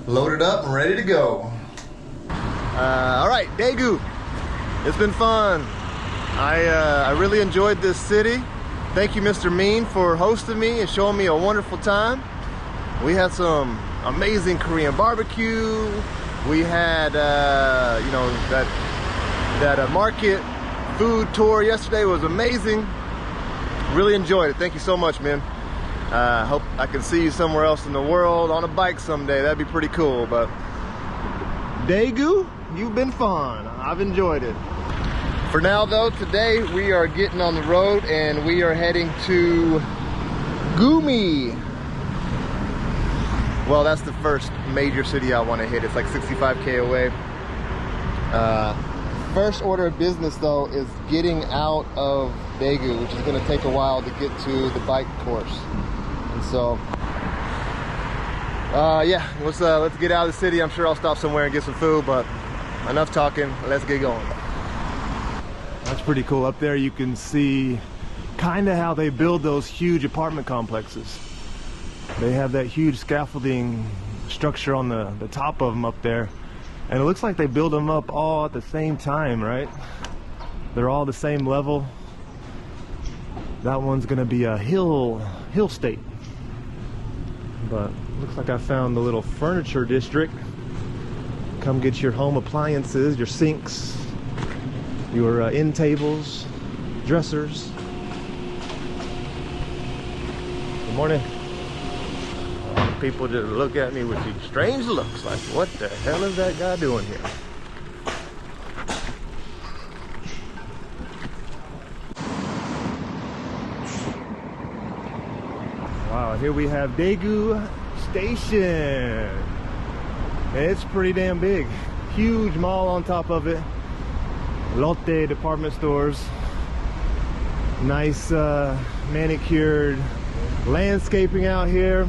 Loaded up and ready to go. All right, Daegu. It's been fun. I really enjoyed this city. Thank you, Mr. Mean, for hosting me and showing me a wonderful time. We had some amazing Korean barbecue. We had, you know, that market food tour yesterday was amazing. Really enjoyed it. Thank you so much, man. Hope I can see you somewhere else in the world on a bike someday. That'd be pretty cool. But Daegu, you've been fun. I've enjoyed it. For now, though, today we are getting on the road and we are heading to Goooo. Well, that's the first major city I want to hit. It's like 65K away. First order of business, though, is getting out of Daegu, which is going to take a while to get to the bike course. And so, yeah, let's get out of the city. I'm sure I'll stop somewhere and get some food, but enough talking. Let's get going. That's pretty cool. Up there you can see kind of how they build those huge apartment complexes. They have that huge scaffolding structure on the top of them up there. And it looks like they build them up all at the same time, right? They're all the same level. That one's gonna be a hill state. But looks like I found the little furniture district. Come get your home appliances, your sinks, your end tables, dressers. Good morning. People just look at me with these strange looks like, what the hell is that guy doing here? Wow, here we have Daegu Station. It's pretty damn big. Huge mall on top of it. Lotte department stores. Nice manicured landscaping out here.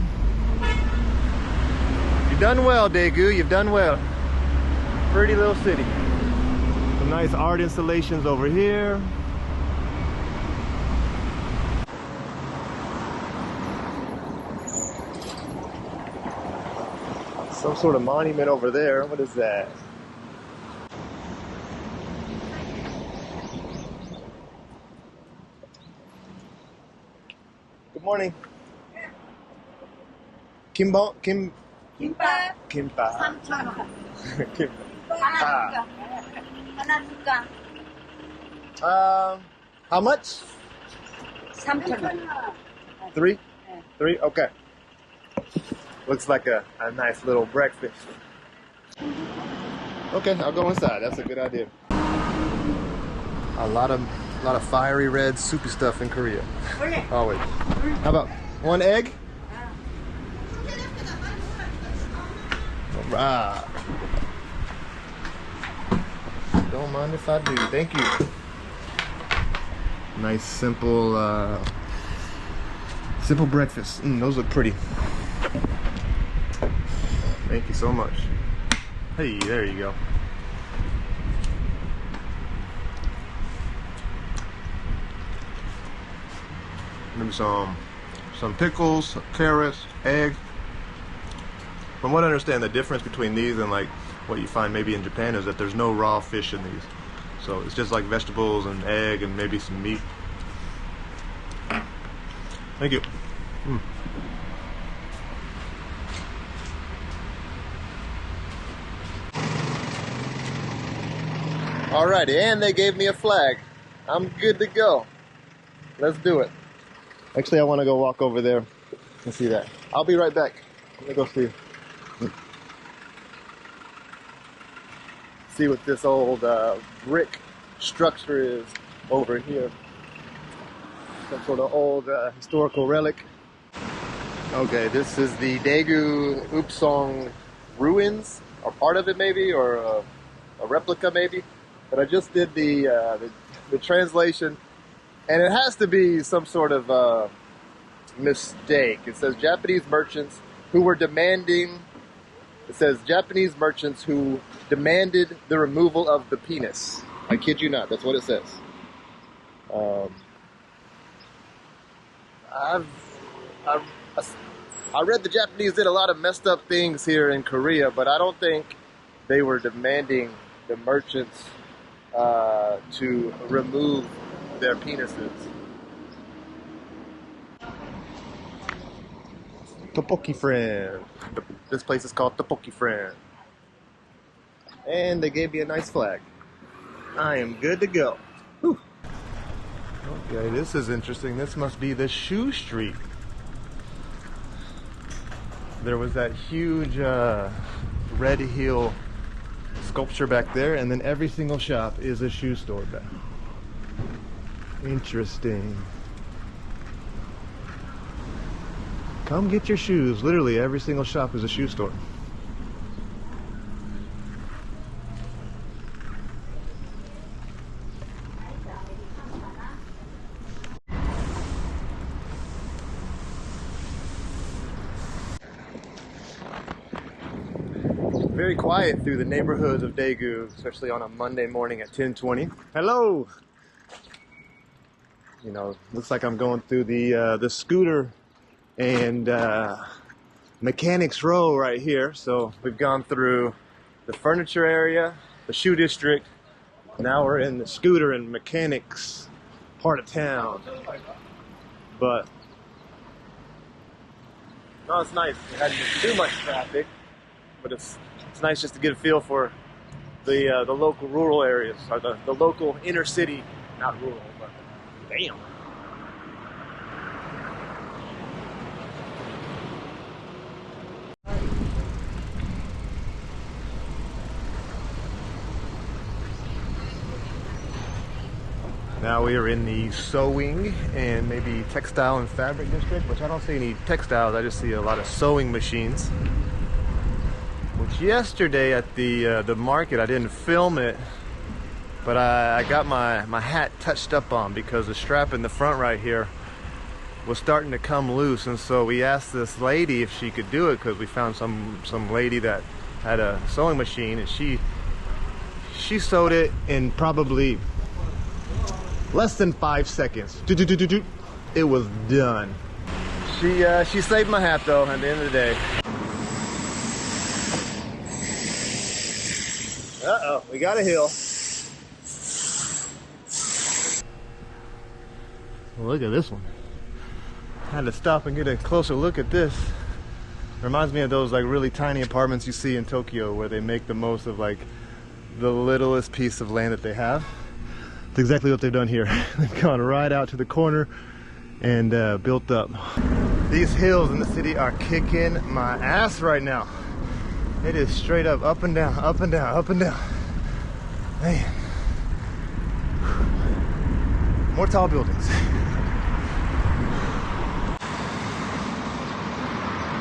You've done well, Daegu, you've done well. Pretty little city. Some nice art installations over here. Some sort of monument over there. What is that? Good morning. Kimbap. Kimbap. 3,000원. Kimbap. 하나 줄까? How much? 3,000원. Three? Three? Okay. Looks like a nice little breakfast. Okay, I'll go inside. That's a good idea. A lot of fiery red soupy stuff in Korea. Always. How about one egg? Alright. Don't mind if I do. Thank you. Nice simple breakfast. Those look pretty. Thank you so much. Hey, there you go. Maybe some pickles, some carrots, egg. From what I understand, the difference between these and like what you find maybe in Japan is that there's no raw fish in these. So it's just like vegetables and egg and maybe some meat. Thank you. Alrighty, and they gave me a flag. I'm good to go. Let's do it. Actually, I want to go walk over there and see that. I'll be right back. Let me go see what this old brick structure is over here. Some sort of old historical relic. Okay, this is the Daegu Upsong ruins, or part of it maybe, or a replica maybe. But I just did the translation, and it has to be some sort of mistake. It says Japanese merchants who were demanding. It says Japanese merchants who demanded the removal of the penis. I kid you not. That's what it says. I read the Japanese did a lot of messed up things here in Korea, but I don't think they were demanding the merchants to remove their penises. Tteokbokki friend. This place is called Tteokbokki friend. And they gave me a nice flag. I am good to go. Whew. Okay, this is interesting. This must be the shoe street. There was that huge red heel sculpture back there, and then every single shop is a shoe store back. Interesting. Come get your shoes. Literally every single shop is a shoe store. Very quiet through the neighborhoods of Daegu, especially on a Monday morning at 10:20. Hello! You know, looks like I'm going through the scooter and mechanics row right here. So we've gone through the furniture area, the shoe district. Now we're in the scooter and mechanics part of town. But no, it's nice. It hasn't been too much traffic, but it's nice just to get a feel for the local rural areas, or the local inner city, not rural, but damn. Now we are in the sewing and maybe textile and fabric district, which I don't see any textiles, I just see a lot of sewing machines. Which yesterday at the market, I didn't film it, but I got my hat touched up on because the strap in the front right here was starting to come loose, and so we asked this lady if she could do it because we found some lady that had a sewing machine, and she sewed it in probably less than 5 seconds. It was done. She saved my hat though at the end of the day. Uh-oh, we got a hill. Look at this one. Had to stop and get a closer look at this. Reminds me of those like really tiny apartments you see in Tokyo where they make the most of like the littlest piece of land that they have. That's exactly what they've done here. They've gone right out to the corner and built up. These hills in the city are kicking my ass right now. It is straight up and down, up and down, up and down. Man. More tall buildings.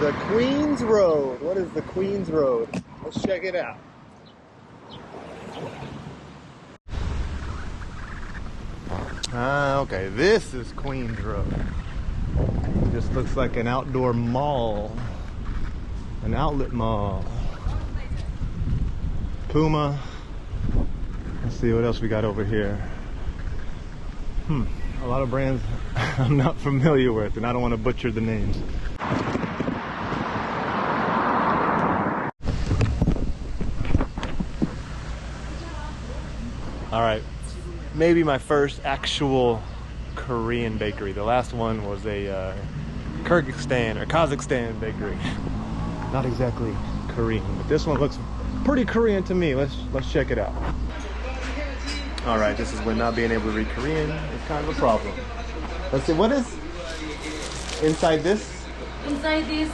The Queens Road. What is the Queens Road? Let's check it out. Okay, this is Queens Road. This looks like an outdoor mall. An outlet mall. Puma. Let's see what else we got over here. A lot of brands I'm not familiar with, and I don't want to butcher the names. All right, maybe my first actual Korean bakery. The last one was a Kyrgyzstan or Kazakhstan bakery. Not exactly Korean, but this one looks pretty Korean to me. Let's check it out. All right, this is when not being able to read Korean is kind of a problem. Let's see, what is inside this? Inside this,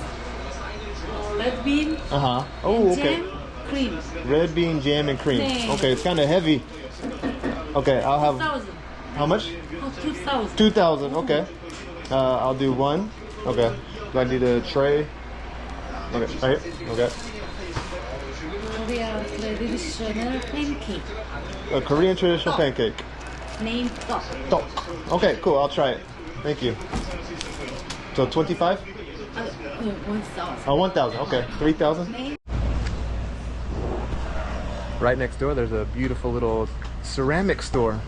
red bean. Oh, okay. Jam, cream. Red bean, jam, and cream. Yeah. Okay, it's kind of heavy. Okay, I'll have. 2,000. How much? 2,000. 2,000. Okay. I'll do one. Okay. Do I need a tray? Okay. Right here. Okay. Korean traditional pancake. A Korean traditional pancake. Named Tok. Tok. Okay, cool. I'll try it. Thank you. So 25? 1,000. Oh, 1,000. Okay. 3,000. Right next door, there's a beautiful little ceramic store.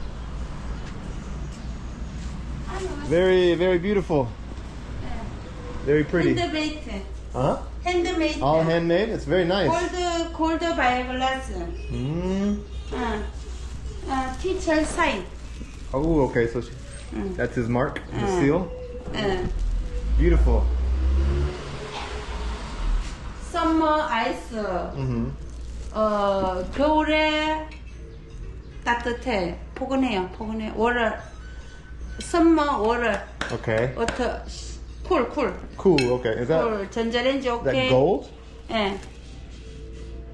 Very, very beautiful. Very pretty. Handmade. Huh? Handmade. All handmade? It's very nice. Cold by glass. Teacher sign. Oh, okay. So that's his mark, his seal. Beautiful. Summer ice. 겨울에 따뜻해. 포근해요. 월월. Summer 월월. Okay. Cool. Cool. Okay. Is that cool. 전자레인지 that 오케이. gold? 예.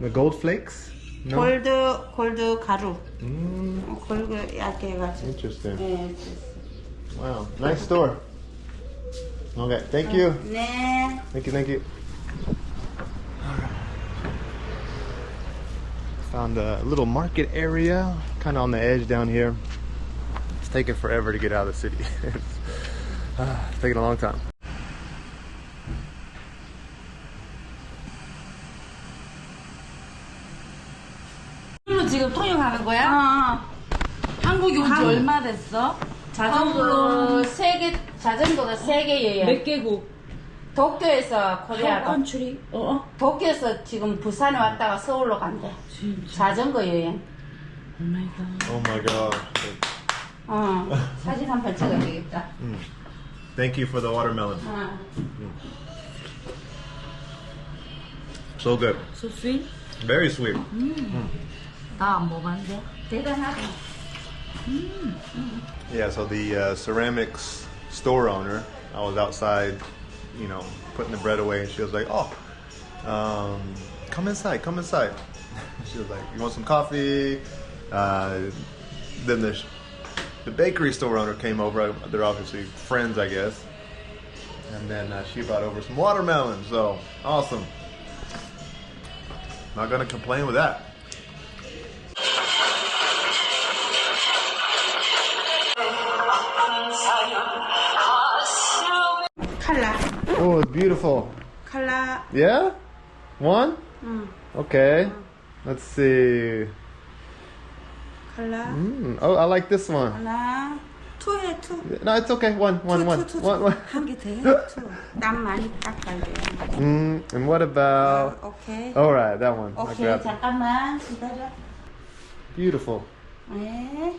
The gold flakes? No. 골드 가루. 골드 얇게 해가지고. Interesting. 네. Wow. Nice store. Okay. Thank you. 네. Thank you. Found a little market area, kind of on the edge down here. It's taking forever to get out of the city. It's taking a long time. 지금 통역하는 거야? 한국에 온 지 얼마 됐어? 자전거가 세 개예요. 몇 개국? 도쿄에서 코리아로. 도쿄에서 지금 부산에 왔다가 서울로 간대. 진짜? 자전거 여행. Oh my god. 사진 한 번 찍어야 되겠다. Thank you for the watermelon. So good. So sweet? Very sweet. 나 안 먹었는데. 대단하다. Yeah, so the ceramics store owner, I was outside, putting the bread away, and she was like, "Oh, come inside." She was like, "You want some coffee?" Then the bakery store owner came over. They're obviously friends, I guess. And then she brought over some watermelon. So awesome. Not gonna complain with that. 칼라. Oh, it's beautiful. 칼라. Yeah? One? Okay. Let's see. 칼라. Oh, I like this one. 하나. 투해. No, it's okay. One. 한 개 돼. 땀 많이 닦아야 돼. And what about? 오케이. All right, that one. I 오케이. grabbed it. 잠깐만 기다려. Beautiful. 네.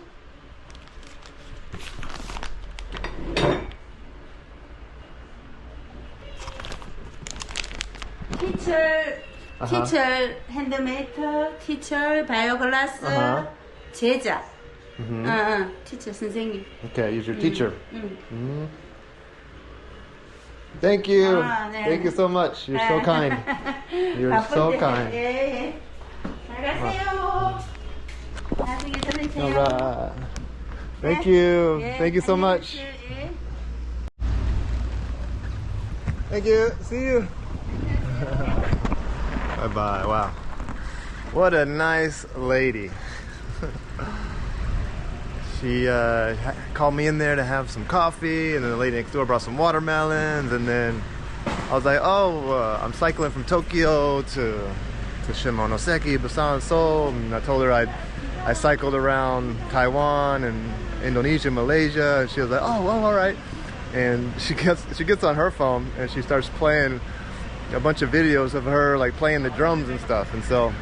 티처 핸드메이드, 티처 바이오글라스, 제자. 티처 선생님. Okay, he's your teacher. Thank you. 네. Thank you so much. You're so kind. You're so kind. 예. 잘 가세요. 나중에 들으세요. All right. Thank you. Thank you so much. 예. Thank you. See you. Bye-bye. Wow. What a nice lady. She called me in there to have some coffee, and then the lady next door brought some watermelons, and then I was like, I'm cycling from Tokyo to Shimonoseki, Busan, Seoul, and I told her I cycled around Taiwan and Indonesia, Malaysia, and she was like, oh, well, all right. And she gets on her phone and she starts playing a bunch of videos of her like playing the drums and stuff, and so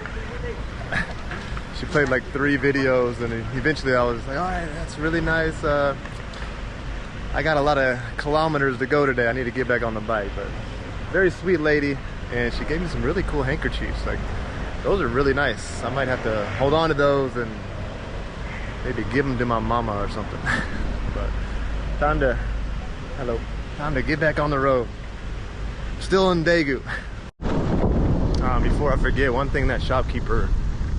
she played like 3 videos, and eventually I was like, all right, that's really nice. I got a lot of kilometers to go today. I need to get back on the bike. But very sweet lady, and she gave me some really cool handkerchiefs. Like, those are really nice. I might have to hold on to those and maybe give them to my mama or something. But time to get back on the road. Still in Daegu. Before I forget, one thing that shopkeeper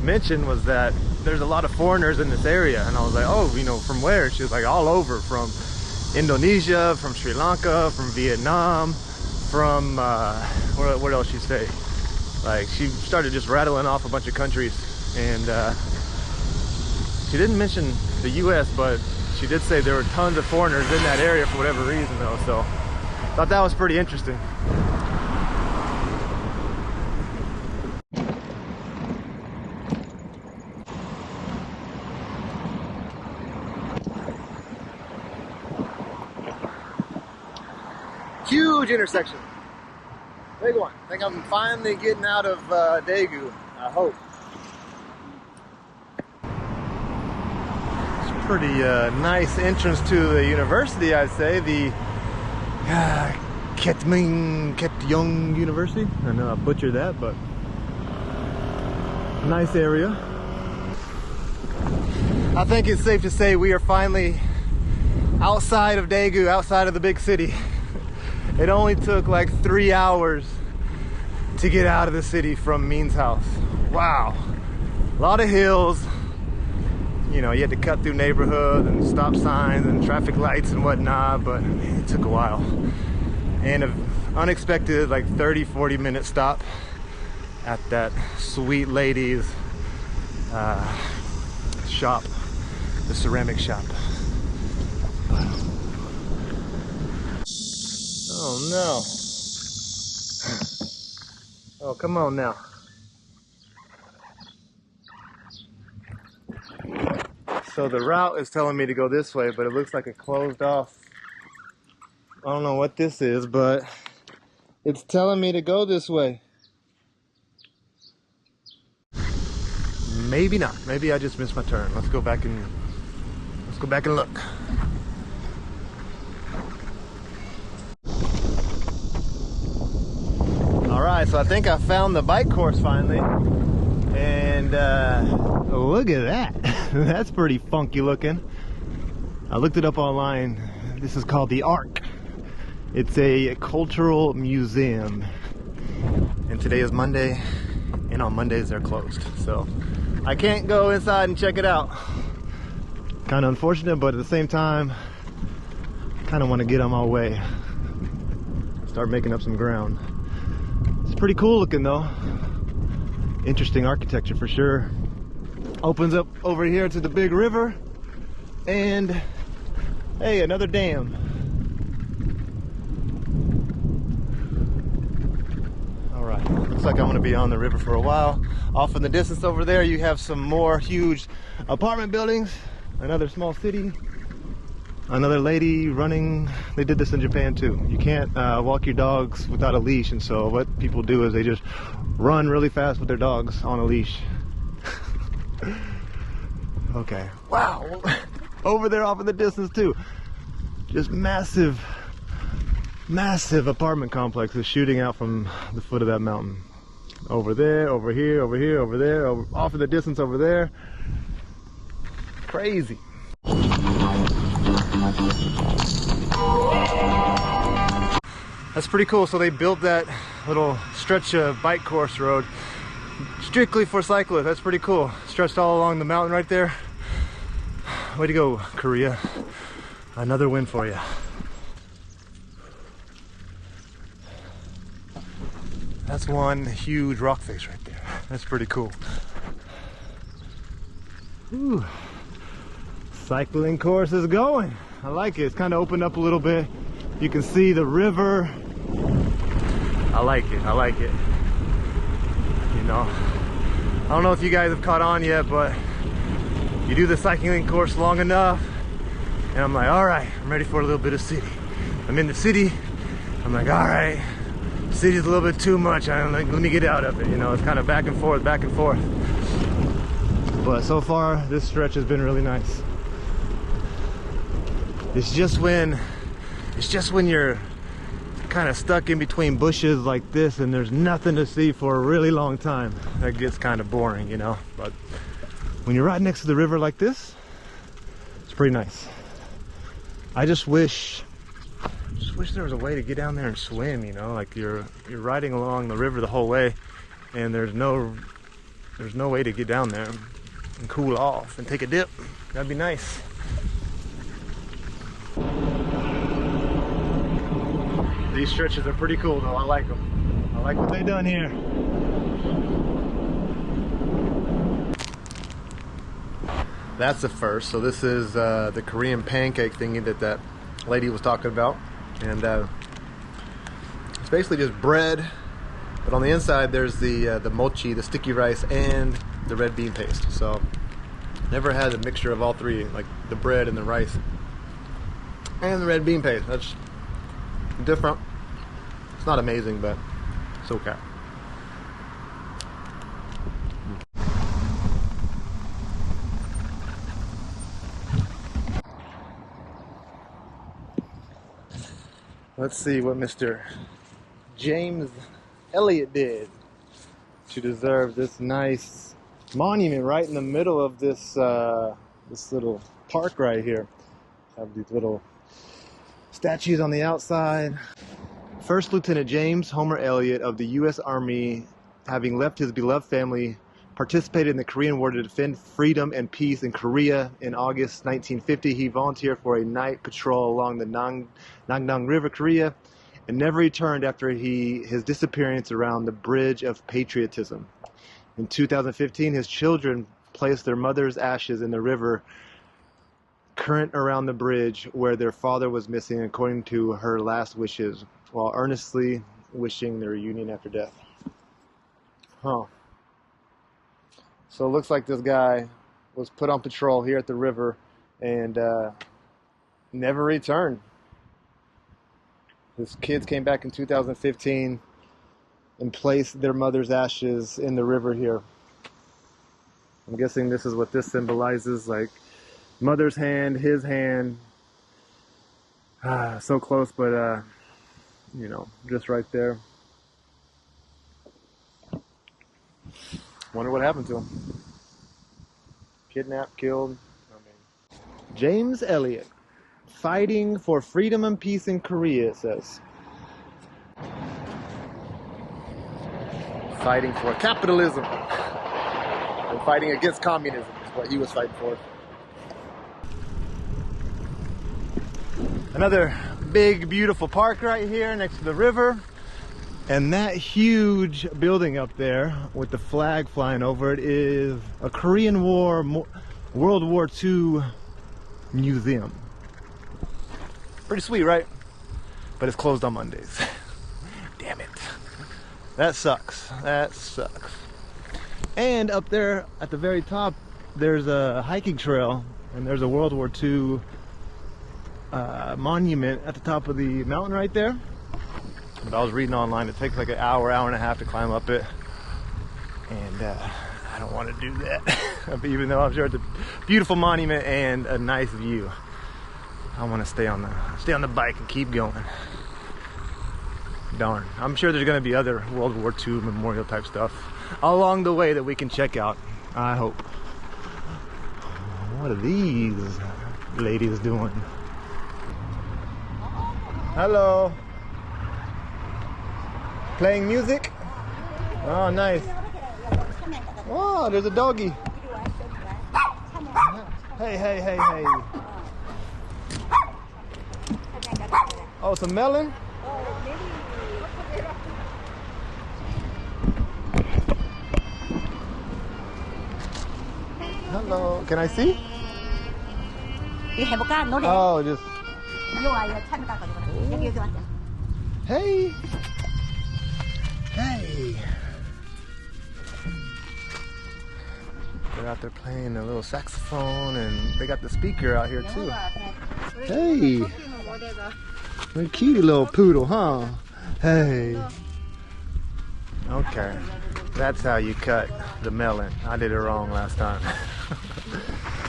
mentioned was that there's a lot of foreigners in this area, and I was like, oh, from where? She was like, all over, from Indonesia, from Sri Lanka, from Vietnam, from what else she say? Like, she started just rattling off a bunch of countries, and she didn't mention the US, but she did say there were tons of foreigners in that area for whatever reason though, so thought that was pretty interesting. huge intersection. Big one. I think I'm finally getting out of Daegu, I hope. It's a pretty nice entrance to the university, I'd say. The Ketming University. I know I butchered that, but nice area. I think it's safe to say we are finally outside of Daegu, outside of the big city. It only took like 3 hours to get out of the city from Min's house. Wow. A lot of hills. You know, you had to cut through neighborhoods and stop signs and traffic lights and whatnot, but man, it took a while. And an unexpected like 30-40 minute stop at that sweet lady's shop, the ceramic shop. Oh no. Oh, come on now. So the route is telling me to go this way, but it looks like it closed off. I don't know what this is, but it's telling me to go this way. Maybe not. Maybe I just missed my turn. Let's go back and look. Alright, so I think I found the bike course finally. And look at that. That's pretty funky looking. I looked it up online. This is called the Arc. It's a cultural museum. And today is Monday, and on Mondays they're closed. So I can't go inside and check it out. Kind of unfortunate, but at the same time, kind of want to get on my way. Start making up some ground. It's pretty cool looking though. Interesting architecture for sure. Opens up over here to the big river, and hey, another dam. All right, looks like I'm gonna be on the river for a while. Off in the distance over there, you have some more huge apartment buildings, another small city, another lady running. They did this in Japan too. You can't walk your dogs without a leash, and so what people do is they just run really fast with their dogs on a leash. Okay, wow. Over there off in the distance too, just massive apartment complexes shooting out from the foot of that mountain. Over there, over here, over here, over there, off in the distance over there. Crazy. That's pretty cool. So they built that little stretch of bike course road strictly for cyclists. That's pretty cool. Stretched all along the mountain right there. Way to go, Korea. Another win for you. That's one huge rock face right there. That's pretty cool. Ooh. Cycling course is going. I like it. It's kind of opened up a little bit. You can see the river. I like it. I like it. You know, I don't know if you guys have caught on yet, but you do the cycling course long enough, and I'm like, all right, I'm ready for a little bit of city. I'm in the city. I'm like, all right, city's a little bit too much. I'm like, let me get out of it. You know, it's kind of back and forth, back and forth. But so far, this stretch has been really nice. It's just when you're kind of stuck in between bushes like this and there's nothing to see for a really long time, that gets kind of boring, you know. But when you're right next to the river like this, it's pretty nice. I just wish there was a way to get down there and swim, you know, like you're riding along the river the whole way and there's no way to get down there and cool off and take a dip. That'd be nice. These stretches are pretty cool though. I like them. I like what they've done here. That's the first. So this is the Korean pancake thingy that lady was talking about, and it's basically just bread, but on the inside there's the mochi, the sticky rice, and the red bean paste. So never had a mixture of all three, like the bread and the rice and the red bean paste. That's different. not amazing, but it's okay. Let's see what Mr. James Elliott did to deserve this nice monument right in the middle of this this little park right here. Have these little statues on the outside. First Lieutenant James Homer Elliott of the U.S. Army, having left his beloved family, participated in the Korean War to defend freedom and peace in Korea. In August 1950, he volunteered for a night patrol along the Nangnang River, Korea, and never returned after his disappearance around the Bridge of Patriotism. In 2015, his children placed their mother's ashes in the river current around the bridge where their father was missing, according to her last wishes, while earnestly wishing their reunion after death. Huh. So it looks like this guy was put on patrol here at the river and never returned. His kids came back in 2015 and placed their mother's ashes in the river here. I'm guessing this is what this symbolizes, like mother's hand, his hand. So close, but you know, just right there. Wonder what happened to him. Kidnapped, killed. James Elliott, fighting for freedom and peace in Korea, it says. Fighting for capitalism and fighting against communism is what he was fighting for. Another big, beautiful park right here next to the river. And that huge building up there with the flag flying over it is a Korean War, World War II museum. Pretty sweet, right? But it's closed on Mondays. Damn it. That sucks. That sucks. And up there at the very top, there's a hiking trail, and there's a World War II monument at the top of the mountain right there. But I was reading online, it takes like an hour, hour and a half to climb up it. And I don't want to do that. Even though I'm sure it's a beautiful monument and a nice view. I want to stay on the bike and keep going. Darn. I'm sure there's going to be other World War II memorial type stuff along the way that we can check out. I hope. What are these ladies doing? Hello. Playing music? Oh, nice. Oh, there's a doggy. Hey, hey, hey, hey. Oh, some melon? Hello. Can I see? 해볼까? 노래. Oh, just. 여기 왔다. Hey. Hey. They're out there playing a little saxophone, and they got the speaker out here too. Hey. What a cute little poodle, huh? Hey. Okay. That's how you cut the melon. I did it wrong last time.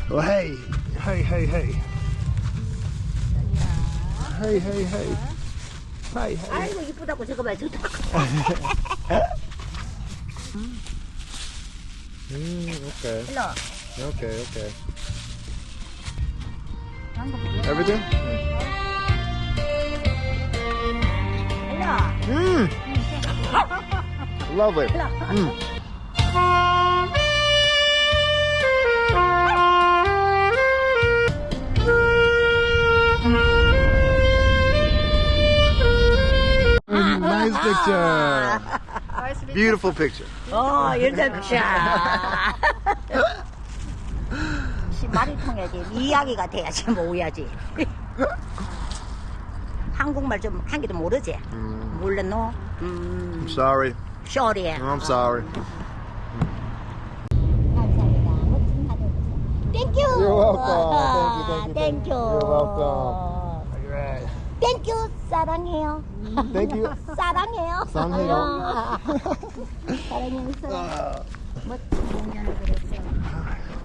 Well, hey. Hey, hey, hey. Hey, hey, hey. Hey, hey. 아이고 이쁘다고 저거 봐 좋다. Okay. Hello. Okay, okay. Everything? Hello. Lovely. Nice picture. Beautiful picture. 이렇게 자. 말이 통해야지. 이야기가 돼야지 모여야지. 한국말 좀 한 개도 모르지. 몰라 너. I'm sorry. Sorry. I'm sorry. Thank you. You're welcome. Thank you. Thank you. You're welcome. All right. Thank you 사랑해요. Thank you. 사랑해요. 사랑해요. 사랑해요. 멋진 공연을 그랬어.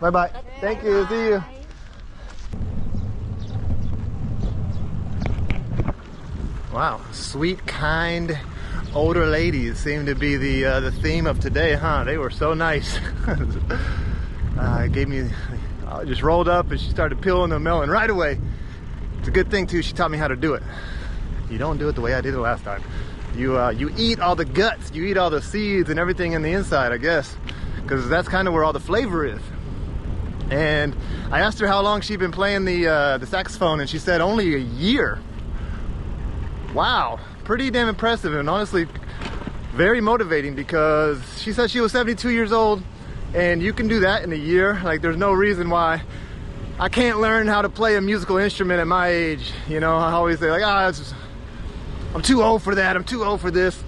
Bye bye. Thank you. See you. Wow, sweet, kind, older ladies seem to be the theme of today, huh? They were so nice. Gave me, just rolled up and she started peeling the melon right away. It's a good thing too. She taught me how to do it. You don't do it the way I did it last time. You eat all the guts, you eat all the seeds and everything in the inside, I guess, because that's kind of where all the flavor is. And I asked her how long she'd been playing the saxophone, and she said only a year. Wow, pretty damn impressive, and honestly very motivating, because she said she was 72 years old and you can do that in a year. Like, there's no reason why I can't learn how to play a musical instrument at my age. You know, I always say like, I'm too old for that, I'm too old for this.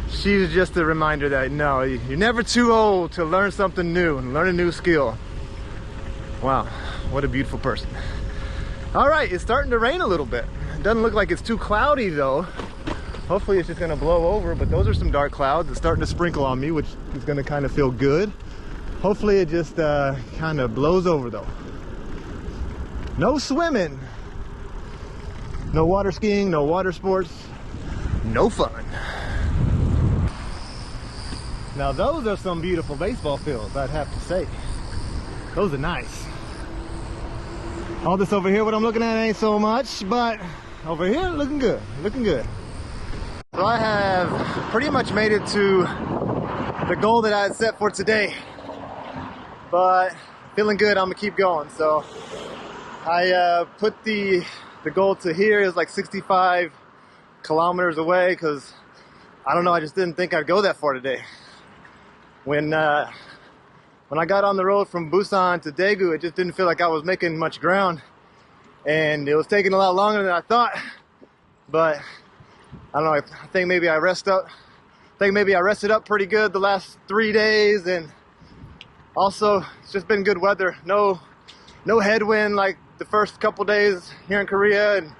She's just a reminder that no, you're never too old to learn something new and learn a new skill. Wow, what a beautiful person. All right, it's starting to rain a little bit. It doesn't look like it's too cloudy though. Hopefully it's just gonna blow over, but those are some dark clouds. It's starting to sprinkle on me, which is gonna kind of feel good. Hopefully it just kind of blows over though. No swimming, no water skiing, no water sports, no fun. Now those are some beautiful baseball fields, I'd have to say. Those are nice. All this over here, what I'm looking at ain't so much, but over here, looking good, looking good. So I have pretty much made it to the goal that I had set for today, but feeling good, I'm gonna keep going. So I put the goal to here is like 65 kilometers away, because I don't know, I just didn't think I'd go that far today. When I got on the road from Busan to Daegu, it just didn't feel like I was making much ground, and it was taking a lot longer than I thought. But I don't know, I think maybe I rested up pretty good the last 3 days, and also it's just been good weather. No headwind like the first couple days here in Korea, and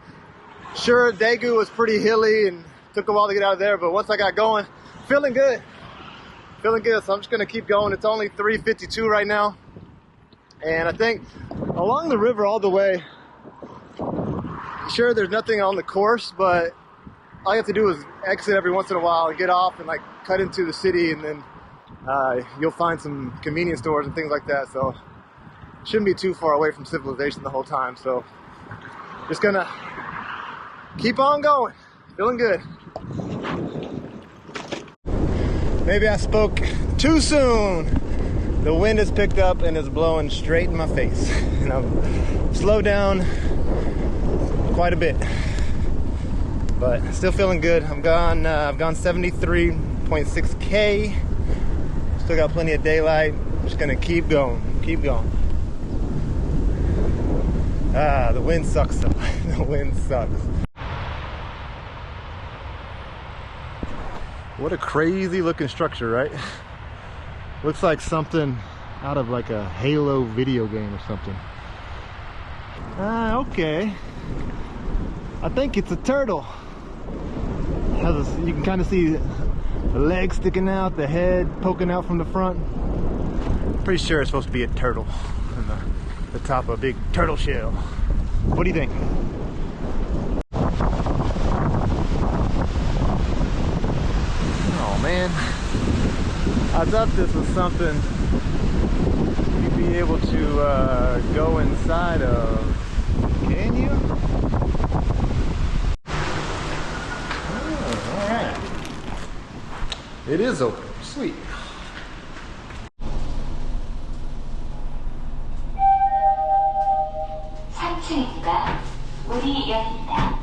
sure, Daegu was pretty hilly and took a while to get out of there, but once I got going, feeling good. Feeling good, so I'm just gonna keep going. It's only 3:52 right now, and I think along the river all the way, sure, there's nothing on the course, but all you have to do is exit every once in a while and get off and like cut into the city, and then you'll find some convenience stores and things like that. So shouldn't be too far away from civilization the whole time. So just gonna keep on going. Feeling good. Maybe I spoke too soon. The wind has picked up and is blowing straight in my face. And I've slowed down quite a bit, but still feeling good. I've gone 73.6K. Still got plenty of daylight. Just gonna keep going, keep going. The wind sucks though. The wind sucks. What a crazy looking structure, right? Looks like something out of like a Halo video game or something. Okay. I think it's a turtle. You can kind of see the legs sticking out, the head poking out from the front. Pretty sure it's supposed to be a turtle on the top of a big turtle shell. What do you think? Man, I thought this was something you'd be able to go inside of. Can you? Oh, all right. It is open. Sweet. 문이 열린다.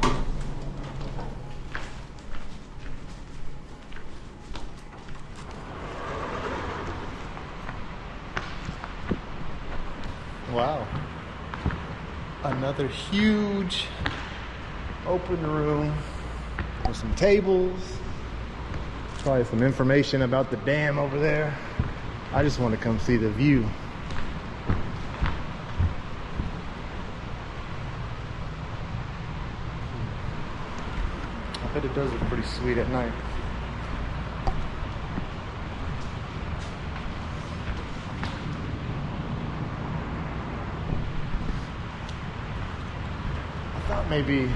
Wow, another huge open room with some tables, probably some information about the dam over there. I just want to come see the view. does look pretty sweet at night. I thought maybe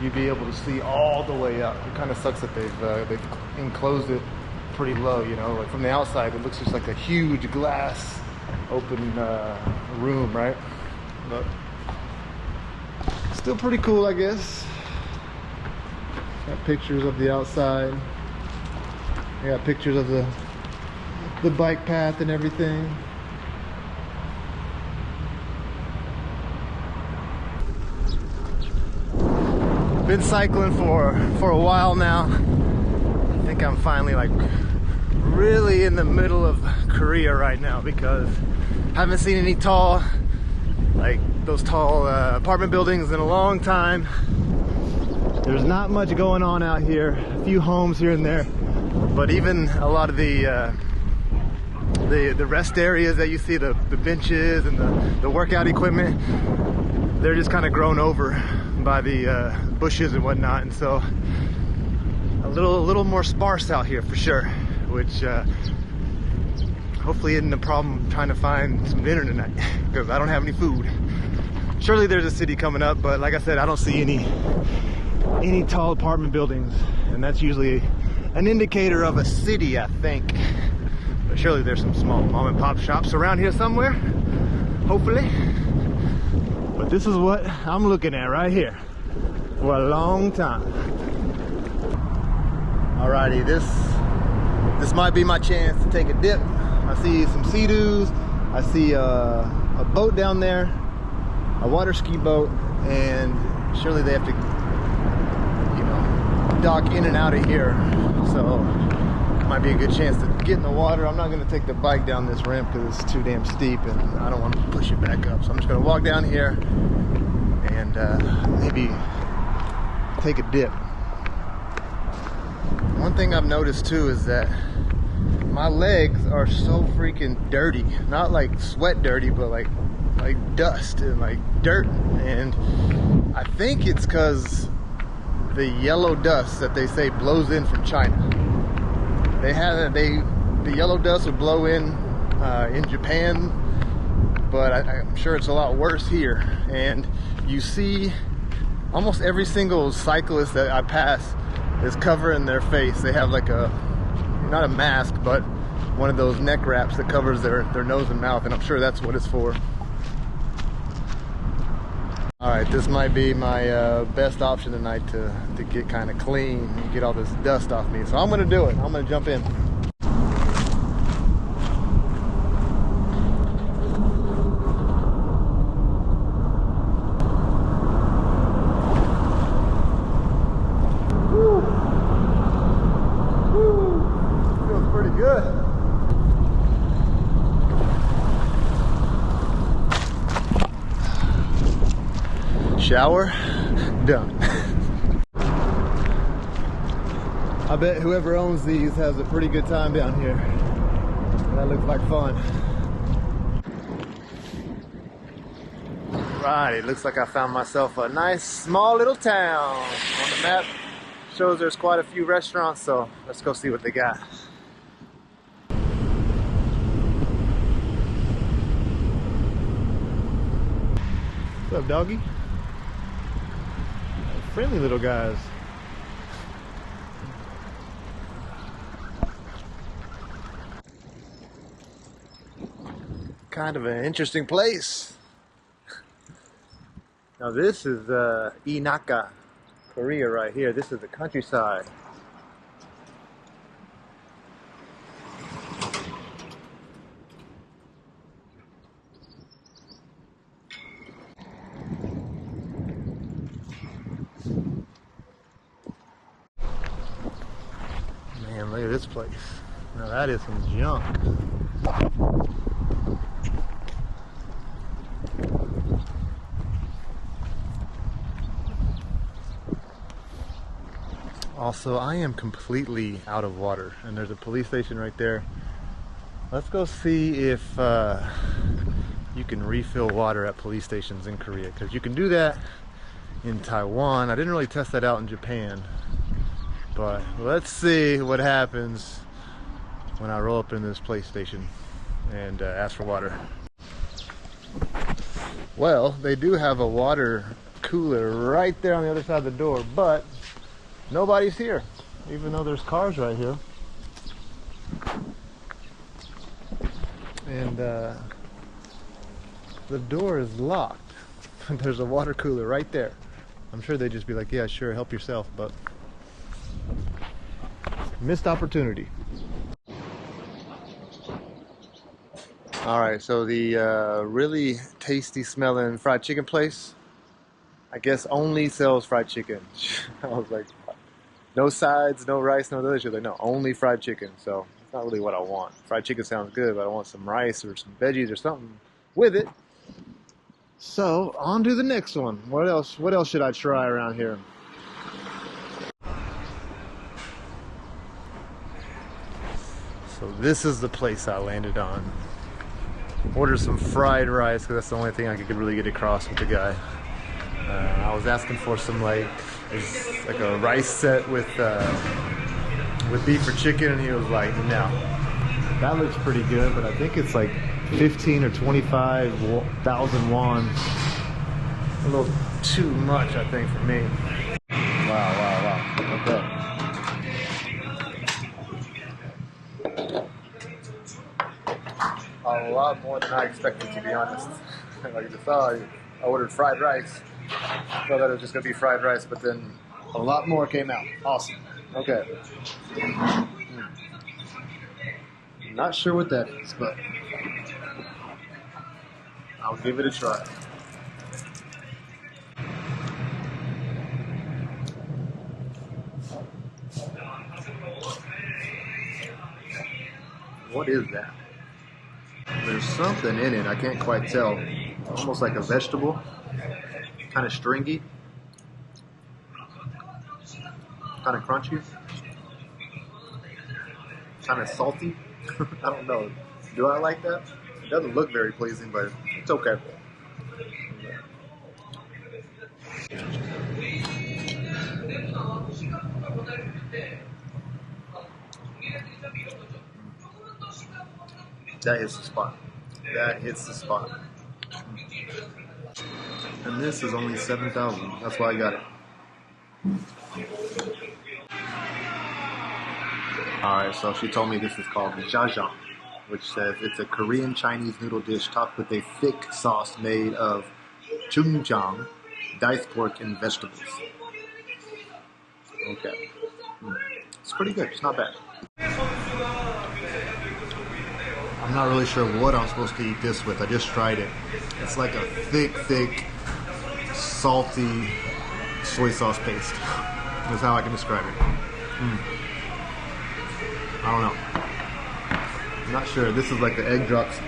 you'd be able to see all the way up. It kind of sucks that they've enclosed it pretty low, you know, like from the outside it looks just like a huge glass open room, right? But still pretty cool, I guess. Got pictures of the outside. I got pictures of the bike path and everything. Been cycling for a while now. I think I'm finally like really in the middle of Korea right now because I haven't seen any tall, like those tall apartment buildings in a long time. There's not much going on out here. A few homes here and there, but even a lot of the rest areas that you see, the benches and the workout equipment, they're just kind of grown over by the bushes and whatnot, and so a little more sparse out here for sure, which hopefully isn't a problem trying to find some dinner tonight because I don't have any food. Surely there's a city coming up, but like I said, I don't see any tall apartment buildings, and that's usually an indicator of a city, I think. But surely there's some small mom and pop shops around here somewhere, hopefully. But this is what I'm looking at right here for a long time. Alrighty, this might be my chance to take a dip. I see some sea-doos. I see a boat down there, a water ski boat, and surely they have to, you know, dock in and out of here. So might be a good chance to get in the water. I'm not going to take the bike down this ramp because it's too damn steep and I don't want to push it back up. So I'm just going to walk down here and maybe take a dip. One thing I've noticed too is that my legs are so freaking dirty. Not like sweat dirty, but like dust and like dirt. And I think it's because the yellow dust that they say blows in from China. The yellow dust would blow in Japan, but I'm sure it's a lot worse here. And you see almost every single cyclist that I pass is covering their face. They have like not a mask, but one of those neck wraps that covers their nose and mouth, and I'm sure that's what it's for. Alright, this might be my best option tonight to get kind of clean and get all this dust off me. So I'm going to do it. I'm going to jump in. Woo. Woo. Feels pretty good. Shower done. I bet whoever owns these has a pretty good time down here. That looks like fun. Right, it looks like I found myself a nice small little town. On the map shows there's quite a few restaurants, so let's go see what they got. What's up, doggy? Friendly little guys. Kind of an interesting place. Now this is Inaka, Korea right here. This is the countryside. Man, look at this place. Now that is some junk. Also, I am completely out of water, and there's a police station right there. Let's go see if you can refill water at police stations in Korea, because you can do that in Taiwan. I didn't really test that out in Japan, but let's see what happens when I roll up in this PlayStation and ask for water. Well, they do have a water cooler right there on the other side of the door, but nobody's here, even though there's cars right here. And the door is locked. There's a water cooler right there. I'm sure they'd just be like, yeah, sure, help yourself, but missed opportunity. All right, so the really tasty smelling fried chicken place, I guess only sells fried chicken. I was like, no sides, no rice, no other shit. Like, no, only fried chicken. So it's not really what I want. Fried chicken sounds good, but I want some rice or some veggies or something with it. So on to the next one. What else should I try around here? So this is the place I landed on. Ordered some fried rice because that's the only thing I could really get across with the guy. I was asking for some like a rice set with beef or chicken, and he was like, no. That looks pretty good, but I think it's like 15 or 25,000 won. A little too much, I think, for me. Wow. Okay. A lot more than I expected, to be honest. Like you saw, I ordered fried rice. I thought that it was just going to be fried rice, but then a lot more came out. Awesome. Okay. Not sure what that is, but I'll give it a try. What is that? There's something in it, I can't quite tell. Almost like a vegetable. Kind of stringy. Kind of crunchy. Kind of salty. I don't know. Do I like that? It doesn't look very pleasing, but it's okay. That hits the spot. That hits the spot. And this is only 7,000. That's why I got it. Alright, so she told me this is called jjajang, which says it's a Korean Chinese noodle dish topped with a thick sauce made of chungjang, diced pork, and vegetables. Okay. It's pretty good. It's not bad. I'm not really sure what I'm supposed to eat this with. I just tried it. It's like a thick, salty soy sauce paste. That's how I can describe it. I don't know. I'm not sure. This is like the egg drops.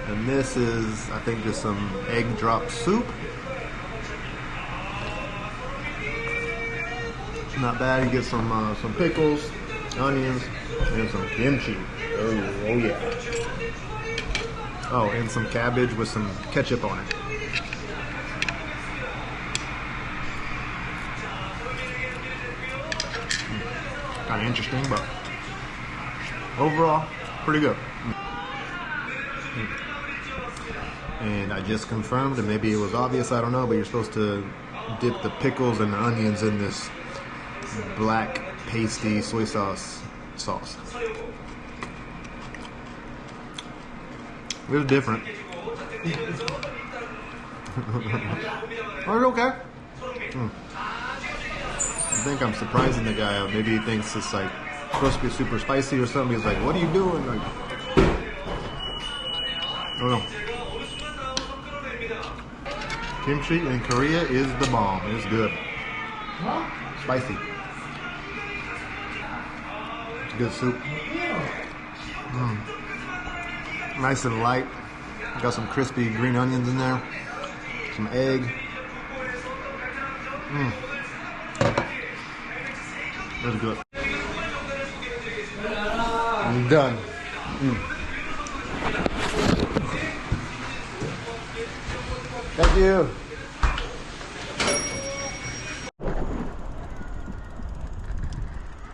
And this is, I think, just some egg drop soup. Not bad. You get some pickles, onions, and some kimchi. Oh yeah. Oh, and some cabbage with some ketchup on it. Kind of interesting, but overall, pretty good. And I just confirmed, and maybe it was obvious, I don't know, but you're supposed to dip the pickles and the onions in this black, pasty soy sauce. It was different. Oh, it's okay. I think I'm surprising the guy out. Maybe he thinks it's like supposed to be super spicy or something. He's like, what are you doing? Like, I don't know. Kimchi in Korea is the bomb. It's good. Spicy. It's good soup. Nice and light. Got some crispy green onions in there. Some egg. Really good. I'm done. Thank you.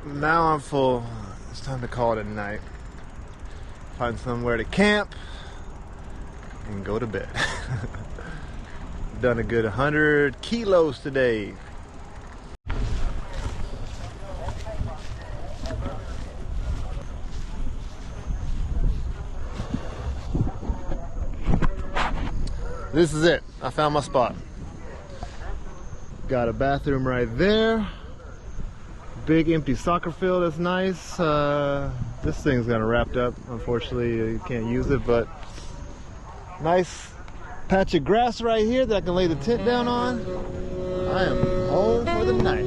now I'm full. It's time to call it a night. Find somewhere to camp and go to bed. Done a good 100 kilos today. This is it. I found my spot. Got a bathroom right there. Big empty soccer field. That's nice. This thing's gonna wrapped up. Unfortunately, you can't use it, but nice patch of grass right here that I can lay the tent down on. I am home for the night.